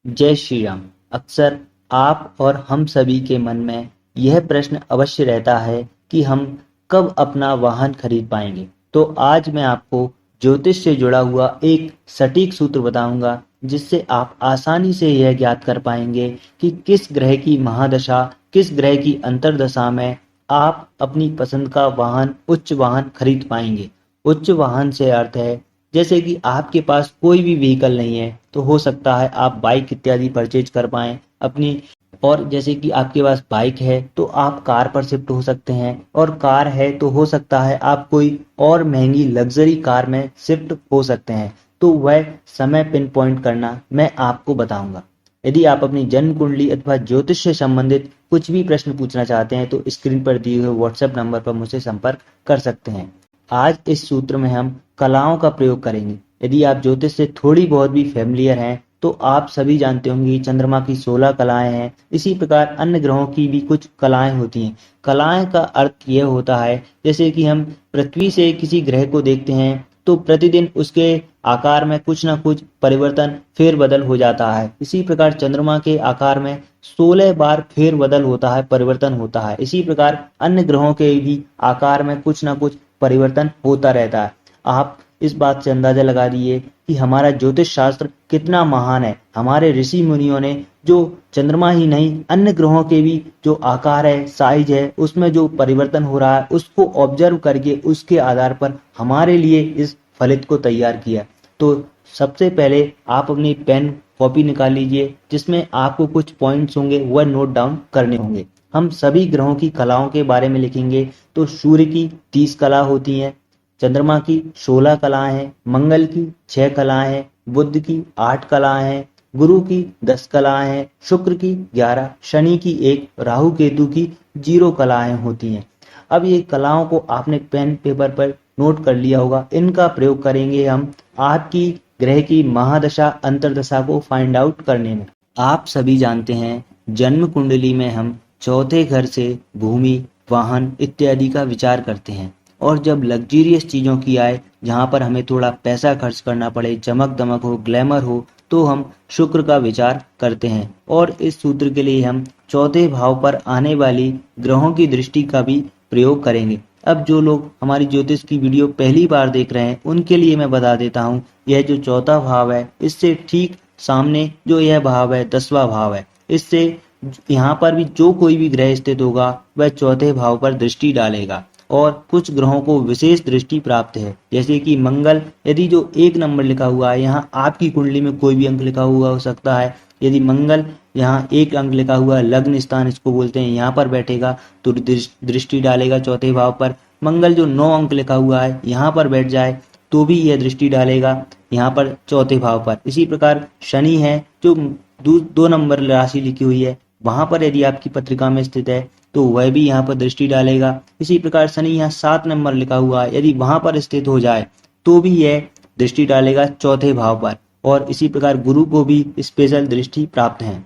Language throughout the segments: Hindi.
जय श्री राम। अक्सर आप और हम सभी के मन में यह प्रश्न अवश्य रहता है कि हम कब अपना वाहन खरीद पाएंगे। तो आज मैं आपको ज्योतिष से जुड़ा हुआ एक सटीक सूत्र बताऊंगा, जिससे आप आसानी से यह ज्ञात कर पाएंगे कि किस ग्रह की महादशा, किस ग्रह की अंतर्दशा में आप अपनी पसंद का वाहन, उच्च वाहन खरीद पाएंगे। उच्च वाहन से अर्थ है, जैसे कि आपके पास कोई भी व्हीकल नहीं है तो हो सकता है आप बाइक इत्यादि परचेज कर पाएं अपनी। और जैसे कि आपके पास बाइक है तो आप कार पर शिफ्ट हो सकते हैं, और कार है तो हो सकता है आप कोई और महंगी लग्जरी कार में शिफ्ट हो सकते हैं। तो वह समय पिन पॉइंट करना मैं आपको बताऊंगा। यदि आप अपनी जन्म कुंडली अथवा ज्योतिष से संबंधित कुछ भी प्रश्न पूछना चाहते हैं तो स्क्रीन पर दिए हुए व्हाट्सएप नंबर पर मुझसे संपर्क कर सकते हैं। आज इस सूत्र में हम कलाओं का प्रयोग करेंगे। यदि आप ज्योतिष से थोड़ी बहुत भी फैमिलियर हैं तो आप सभी जानते होंगे चंद्रमा की 16 कलाएं हैं। इसी प्रकार अन्य ग्रहों की भी कुछ कलाएं होती हैं। कलाएं का अर्थ यह होता है, जैसे कि हम पृथ्वी से किसी ग्रह को देखते हैं तो प्रतिदिन उसके आकार में कुछ ना कुछ परिवर्तन, फेरबदल हो जाता है। इसी प्रकार चंद्रमा के आकार में 16 बार फेरबदल होता है, परिवर्तन होता है। इसी प्रकार अन्य ग्रहों के भी आकार में कुछ ना कुछ परिवर्तन होता रहता है। आप इस बात से अंदाजा लगा दिए कि हमारा ज्योतिष शास्त्र कितना महान है। हमारे ऋषि मुनियों ने जो चंद्रमा ही नहीं, अन्य ग्रहों के भी जो आकार है, साइज है, उसमें जो परिवर्तन हो रहा है, उसको ऑब्जर्व करके उसके आधार पर हमारे लिए इस फलित को तैयार किया। तो सबसे पहले आप अपनी पेन कॉपी निकाल लीजिए, जिसमें आपको कुछ पॉइंट्स होंगे वह नोट डाउन करने होंगे। हम सभी ग्रहों की कलाओं के बारे में लिखेंगे। तो सूर्य की 30 कला होती हैं, चंद्रमा की 16 कलाएं हैं, मंगल की 6 कलाएं हैं, बुध की 8 कलाएं हैं, गुरु की 10 कलाएं हैं, शुक्र की 11, शनि की 1, राहु केतु की 0 कलाएं होती हैं। अब ये कलाओं को आपने पेन पेपर पर नोट कर लिया होगा। इनका प्रयोग करेंगे हम आपकी ग्रह की महादशा, अंतर्दशा को फाइंड आउट करने में। आप सभी जानते हैं जन्म कुंडली में हम चौथे घर से भूमि, वाहन इत्यादि का विचार करते हैं। और जब लग्जरियस चीजों की आए, जहां पर हमें थोड़ा पैसा खर्च करना पड़े, चमक दमक हो, ग्लैमर हो, तो हम शुक्र का विचार करते हैं। और इस सूत्र के लिए हम चौथे भाव पर आने वाली ग्रहों की दृष्टि का भी प्रयोग करेंगे। अब जो लोग हमारी ज्योतिष की वीडियो पहली बार देख रहे हैं उनके लिए मैं बता देता हूँ, यह जो चौथा भाव है इससे ठीक सामने जो यह भाव है 10वां भाव है। इससे यहाँ पर भी जो कोई भी ग्रह स्थित होगा वह चौथे भाव पर दृष्टि डालेगा। और कुछ ग्रहों को विशेष दृष्टि प्राप्त है, जैसे कि मंगल, यदि जो 1 नंबर लिखा हुआ है, यहाँ आपकी कुंडली में कोई भी अंक लिखा हुआ हो सकता है। यदि मंगल यहाँ 1 अंक लिखा हुआ है, लग्न स्थान इसको बोलते हैं, यहाँ पर बैठेगा तो दृष्टि डालेगा चौथे भाव पर। मंगल जो 9 अंक लिखा हुआ है यहाँ पर बैठ जाए तो भी यह दृष्टि डालेगा यहाँ पर चौथे भाव पर। इसी प्रकार शनि है जो 2 नंबर राशि लिखी हुई है, वहां पर यदि आपकी पत्रिका में स्थित है तो वह भी यहाँ पर दृष्टि डालेगा। इसी प्रकार शनि यहाँ 7 नंबर लिखा हुआ है, यदि वहां पर स्थित हो जाए तो भी यह दृष्टि डालेगा चौथे भाव पर। और इसी प्रकार गुरु को भी स्पेशल दृष्टि प्राप्त है।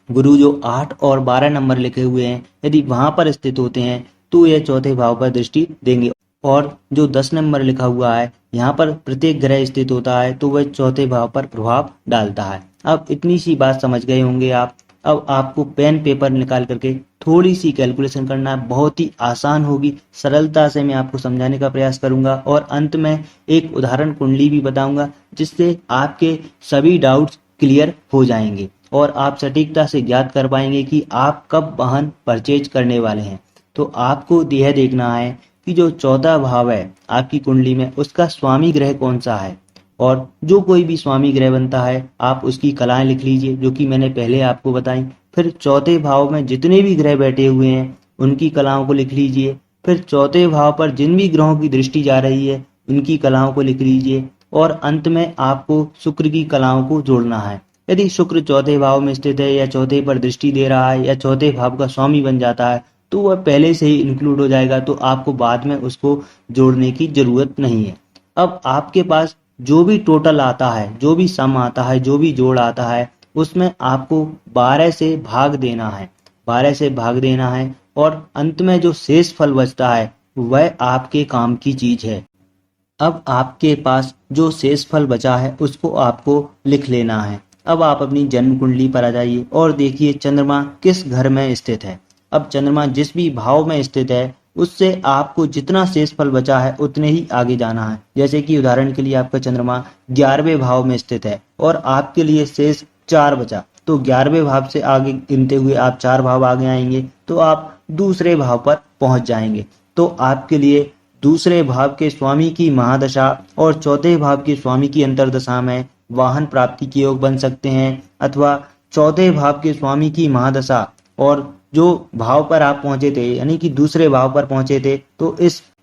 गुरु जो 8 और 12 नंबर लिखे हुए हैं, यदि वहां पर स्थित होते हैं तो यह चौथे भाव पर दृष्टि देंगे। और जो 10 नंबर लिखा हुआ है, यहाँ पर प्रत्येक ग्रह स्थित होता है तो वह चौथे भाव पर प्रभाव डालता है। अब इतनी सी बात समझ गए होंगे आप। अब आपको पेन पेपर निकाल करके थोड़ी सी कैलकुलेशन करना है, बहुत ही आसान होगी। सरलता से मैं आपको समझाने का प्रयास करूंगा और अंत में एक उदाहरण कुंडली भी बताऊंगा, जिससे आपके सभी डाउट्स क्लियर हो जाएंगे और आप सटीकता से ज्ञात कर पाएंगे कि आप कब वाहन परचेज करने वाले हैं। तो आपको यह देखना है कि जो चौथा भाव है आपकी कुंडली में, उसका स्वामी ग्रह कौन सा है। और जो कोई भी स्वामी ग्रह बनता है आप उसकी कलाएं लिख लीजिए, जो कि मैंने पहले आपको बताई। फिर चौथे भाव में जितने भी ग्रह बैठे हुए हैं उनकी कलाओं को लिख लीजिए। फिर चौथे भाव पर जिन भी ग्रहों की दृष्टि जा रही है उनकी कलाओं को लिख लीजिए। और अंत में आपको शुक्र की कलाओं को जोड़ना है। यदि शुक्र चौथे भाव में स्थित है या चौथे पर दृष्टि दे रहा है या चौथे भाव का स्वामी बन जाता है तो वह पहले से ही इंक्लूड हो जाएगा, तो आपको बाद में उसको जोड़ने की जरूरत नहीं है। अब आपके पास जो भी टोटल आता है, जो भी सम आता है, जो भी जोड़ आता है, उसमें आपको 12 से भाग देना है। 12 से भाग देना है और अंत में जो शेष फल बचता है वह आपके काम की चीज है। अब आपके पास जो शेष फल बचा है उसको आपको लिख लेना है। अब आप अपनी जन्म कुंडली पर आ जाइए और देखिए चंद्रमा किस घर में स्थित है। अब चंद्रमा जिस भी भाव में स्थित है उससे आपको जितना शेष फल बचा है उतने ही आगे जाना है। जैसे कि उदाहरण के लिए आपका चंद्रमा 11वें भाव में स्थित है और आपके लिए शेष 4 बचा, तो 11वें भाव से आगे गिनते हुए आप 4 भाव आगे आएंगे तो आप दूसरे भाव पर पहुंच जाएंगे। तो आपके लिए दूसरे भाव के स्वामी की महादशा और चौथे भाव के स्वामी की अंतर्दशा में वाहन प्राप्ति के योग बन सकते हैं, अथवा चौथे भाव के स्वामी की महादशा और जो भाव पर आप पहुंचे थे यानी कि दूसरे भाव पर पहुंचे थे तो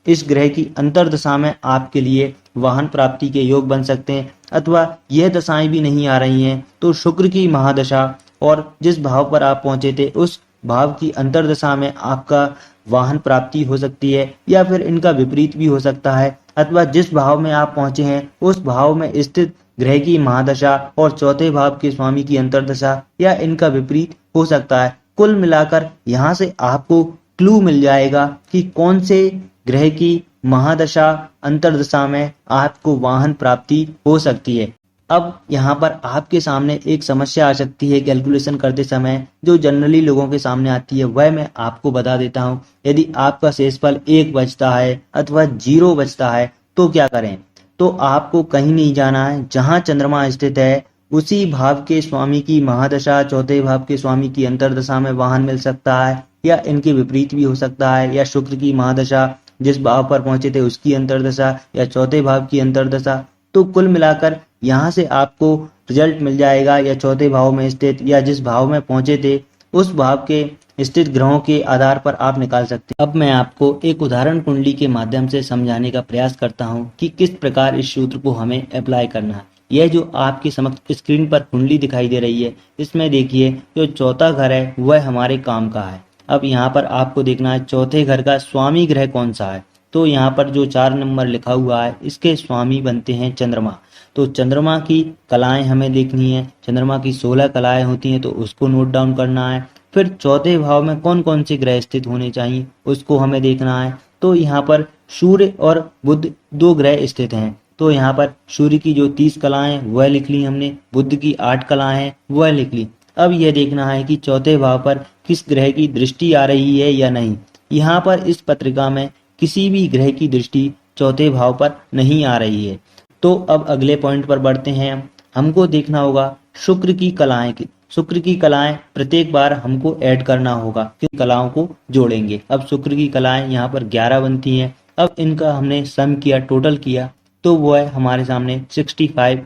इस ग्रह की अंतर्दशा में आपके लिए वाहन प्राप्ति के योग बन सकते हैं। अथवा यह दशाएं भी नहीं आ रही हैं तो शुक्र की महादशा और जिस भाव पर आप पहुंचे थे उस भाव की अंतर्दशा में आपका वाहन प्राप्ति हो सकती है, या फिर इनका विपरीत भी हो सकता है। अथवा जिस भाव में आप पहुंचे हैं उस भाव में स्थित ग्रह की महादशा और चौथे भाव के स्वामी की अंतर्दशा या इनका विपरीत हो सकता है। कुल मिलाकर यहाँ से आपको क्लू मिल जाएगा कि कौन से ग्रह की महादशा अंतर्दशा में आपको वाहन प्राप्ति हो सकती है। अब यहाँ पर आपके सामने एक समस्या आ सकती है कैलकुलेशन करते समय, जो जनरली लोगों के सामने आती है, वह मैं आपको बता देता हूँ। यदि आपका शेषफल 1 बचता है अथवा 0 बचता है तो क्या करें। तो आपको कहीं नहीं जाना है, जहाँ चंद्रमा स्थित है उसी भाव के स्वामी की महादशा चौथे भाव के स्वामी की अंतर्दशा में वाहन मिल सकता है, या इनके विपरीत भी हो सकता है, या शुक्र की महादशा जिस भाव पर पहुंचे थे उसकी अंतर्दशा या चौथे भाव की अंतर्दशा। तो कुल मिलाकर यहाँ से आपको रिजल्ट मिल जाएगा, या चौथे भाव में स्थित या जिस भाव में पहुंचे थे उस भाव के स्थित ग्रहों के आधार पर आप निकाल सकते हैं। अब मैं आपको एक उदाहरण कुंडली के माध्यम से समझाने का प्रयास करता हूँ कि किस प्रकार इस सूत्र को हमें अप्लाई करना है। यह जो आपके समक्ष स्क्रीन पर कुंडली दिखाई दे रही है, इसमें देखिए जो चौथा घर है वह हमारे काम का है। अब यहाँ पर आपको देखना है चौथे घर का स्वामी ग्रह कौन सा है। तो यहाँ पर जो 4 नंबर लिखा हुआ है इसके स्वामी बनते हैं चंद्रमा। तो चंद्रमा की कलाएं हमें देखनी है, चंद्रमा की 16 कलाएं होती हैं तो उसको नोट डाउन करना है। फिर चौथे भाव में कौन कौन से ग्रह स्थित होने चाहिए उसको हमें देखना है। तो यहाँ पर सूर्य और बुध 2 ग्रह स्थित हैं। तो यहाँ पर सूर्य की जो 30 कलाएं वह लिख ली हमने, बुध की 8 कलाएं हैं वह लिख ली। अब यह देखना है कि चौथे भाव पर किस ग्रह की दृष्टि आ रही है या नहीं। यहाँ पर इस पत्रिका में किसी भी ग्रह की दृष्टि चौथे भाव पर नहीं आ रही है। तो अब अगले पॉइंट पर बढ़ते हैं। हमको देखना होगा शुक्र की कलाएं की। शुक्र की कलाएं प्रत्येक बार हमको ऐड करना होगा, किन कलाओं को जोड़ेंगे। अब शुक्र की कलाएं यहाँ पर 11 बनती हैं। अब इनका हमने सम किया, टोटल किया तो वह हमारे सामने 65।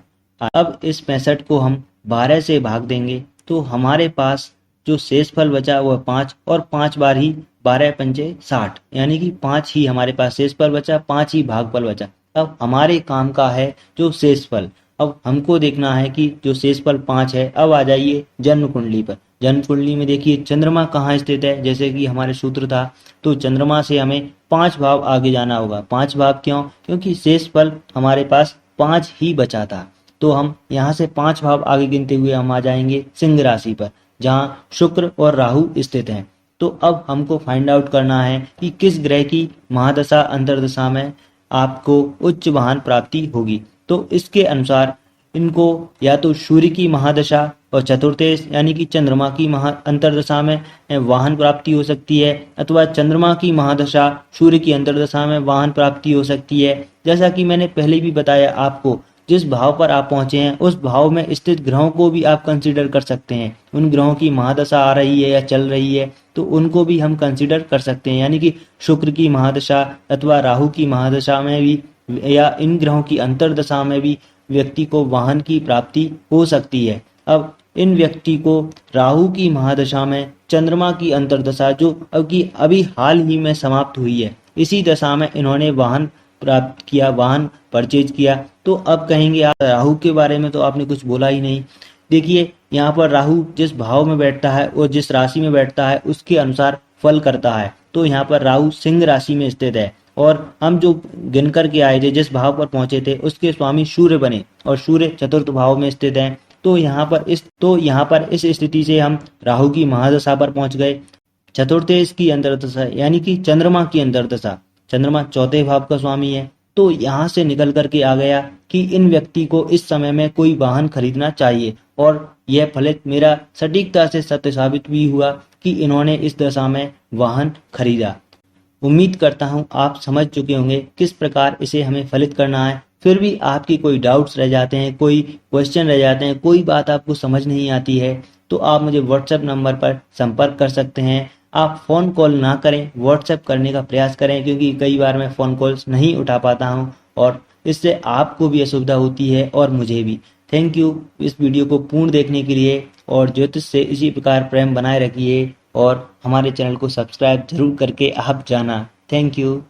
अब इस 65 को हम 12 से भाग देंगे तो हमारे पास जो शेषफल बचा वह 5, और 5 बार ही 12 पंचे 60, यानी कि 5 ही हमारे पास शेषफल बचा, 5 ही भागफल बचा। अब हमारे काम का है जो शेषफल। अब हमको देखना है कि जो शेषफल 5 है। अब आ जाइए जन्म कुंडली पर। जन्म कुंडली में देखिए चंद्रमा कहाँ स्थित है, जैसे कि हमारे सूत्र था। तो चंद्रमा से हमें 5 भाव आगे जाना होगा। 5 भाव क्यों? क्योंकि शेषफल हमारे पास 5 ही बचा था। तो हम यहाँ से 5 भाव आगे गिनते हुए हम आ जाएंगे सिंह राशि पर, जहाँ शुक्र और राहु स्थित हैं। तो अब हमको फाइंड आउट करना है कि किस ग्रह की महादशा अंतर्दशा में आपको उच्च वाहन प्राप्ति होगी। तो इसके अनुसार इनको या तो सूर्य की महादशा और चतुर्थेश यानी कि चंद्रमा की अंतर्दशा में वाहन प्राप्ति हो सकती है, अथवा चंद्रमा की महादशा सूर्य की अंतर्दशा में वाहन प्राप्ति हो सकती है। जैसा कि मैंने पहले भी बताया आपको, जिस भाव पर आप पहुंचे हैं उस भाव में स्थित ग्रहों को भी आप कंसीडर कर सकते हैं। उन ग्रहों की महादशा आ रही है या चल रही है तो उनको भी हम कंसीडर कर सकते हैं, यानी कि शुक्र की महादशा अथवा राहु की महादशा में भी या इन ग्रहों की अंतर्दशा में भी व्यक्ति को वाहन की प्राप्ति हो सकती है। अब इन व्यक्ति को राहु की महादशा में चंद्रमा की अंतर्दशा जो अभी हाल ही में समाप्त हुई है, इसी दशा में इन्होंने वाहन प्राप्त किया, वाहन परचेज किया। तो अब कहेंगे आप राहु के बारे में तो आपने कुछ बोला ही नहीं। देखिए यहाँ पर राहु जिस भाव में बैठता है और जिस राशि में बैठता है उसके अनुसार फल करता है। तो यहाँ पर राहु सिंह राशि में स्थित है, और हम जो गिन करके आए थे जिस भाव पर पहुंचे थे उसके स्वामी सूर्य बने, और सूर्य चतुर्थ भाव में स्थित है। तो यहाँ पर इस स्थिति से हम राहु की महादशा पर पहुंच गए। चतुर्थेश की अंतर्दशा यानी कि चंद्रमा की अंतर्दशा, चंद्रमा चौथे भाव का स्वामी है। तो यहाँ से निकल करके आ गया कि इन व्यक्ति को इस समय में कोई वाहन खरीदना चाहिए, और यह फलित मेरा सटीकता से सत्य साबित भी हुआ कि इन्होंने इस दशा में वाहन खरीदा। उम्मीद करता हूँ आप समझ चुके होंगे किस प्रकार इसे हमें फलित करना है। फिर भी आपकी कोई डाउट्स रह जाते हैं, कोई क्वेश्चन रह जाते हैं, कोई बात आपको समझ नहीं आती है, तो आप मुझे व्हाट्सएप नंबर पर संपर्क कर सकते हैं। आप फ़ोन कॉल ना करें, व्हाट्सएप करने का प्रयास करें, क्योंकि कई बार मैं फ़ोन कॉल्स नहीं उठा पाता हूँ और इससे आपको भी असुविधा होती है और मुझे भी। थैंक यू इस वीडियो को पूर्ण देखने के लिए और ज्योतिष से इसी प्रकार प्रेम बनाए रखिए और हमारे चैनल को सब्सक्राइब जरूर करके आप जाना। Thank you.